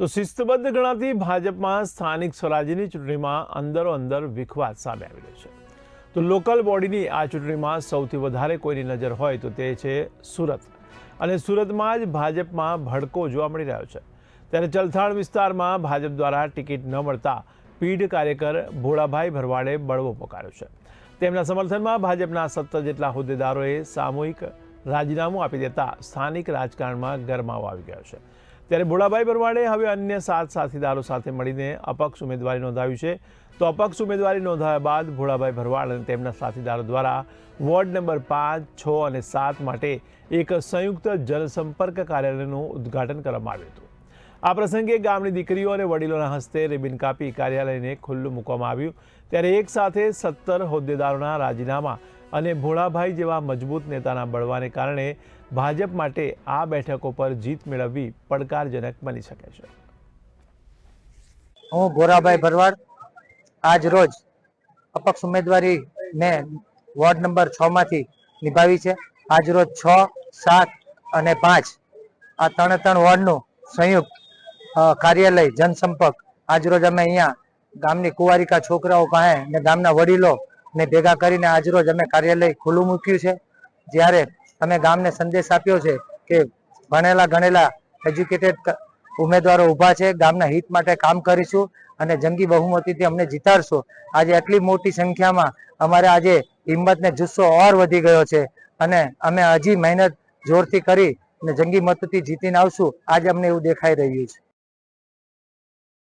તો શિસ્તબદ્ધ ગણાતી ભાજપમાં સ્થાનિક સ્વરાજ્યની ચૂંટણીમાં અંદરો વિખવાદ સામે આવી રહ્યો છે। તો લોકલ બોડીની આ ચૂંટણીમાં સૌથી વધારે કોઈની નજર હોય તો તે છે સુરત, અને સુરતમાં જ ભાજપમાં ભડકો જોવા મળી રહ્યો છે। ત્યારે ચલથાણ વિસ્તારમાં ભાજપ દ્વારા ટિકિટ ન મળતા પીઢ કાર્યકર ભોળાભાઈ ભરવાડે બળવો પોકાર્યો છે। તેમના સમર્થનમાં ભાજપના 17 જેટલા હોદ્દેદારોએ સામૂહિક રાજીનામું આપી દેતા સ્થાનિક રાજકારણમાં ગરમાવો આવી ગયો છે। ત્યારે ભોળાભાઈ ભરવાડે હવે અન્ય 7 સાથીદારો સાથે મળીને અપક્ષ ઉમેદવારી નોંધાવી છે। તો અપક્ષ ઉમેદવારી નોંધાવ્યા બાદ ભોળાભાઈ ભરવાડ અને તેમના સાથીદારો દ્વારા વોર્ડ નંબર 5, 6 અને 7 માટે એક સંયુક્ત જનસંપર્ક કાર્યાલયનું ઉદ્ઘાટન કરવામાં આવ્યું હતું। આ પ્રસંગે ગામની દીકરીઓ અને વડીલોના હસ્તે રિબિન કાપી કાર્યાલયને ખુલ્લું મૂકવામાં આવ્યું। ત્યારે એક સાથે 17 હોદ્દેદારોના રાજીનામા અને ભોળાભાઈ જેવા મજબૂત નેતાના બળવાને કારણે ભાજપ માટે આ બેઠકો પર જીત મેળવવી પડકારજનક બની શકે છે। હું ભોળાભાઈ ભરવાડ આજ રોજ અપક્ષ ઉમેદવારી મેં વોર્ડ નંબર 6 માંથી નિભાવી છે। આજ રોજ 6, 7 અને 5 આ ત્રણ વોર્ડનું સંયુક્ત કાર્યાલય જનસંપર્ક આજ રોજ અમે અહીંયા ગામની કુંવારિકા છોકરાઓ પાસે ને ગામના વડીલો ને ભેગા કરીને આજ રોજ અમે કાર્યાલય ખુલ્લું મૂક્યું છે। જ્યારે અમે ગામને સંદેશ આપ્યો છે કે ભણેલા ગણેલા એજ્યુકેટેડ ઉમેદવારો ઊભા છે, ગામના હિત માટે કામ કરીશું અને જંગી બહુમતીથી અમને જીતાડશો। આજે આટલી મોટી સંખ્યામાં અમારે આજે હિંમત ને જુસ્સો ઓર વધી ગયો છે અને અમે હજી મહેનત જોરથી કરી અને જંગી મતથી જીતીને આવશું, આજે અમને એવું દેખાઈ રહ્યું છે।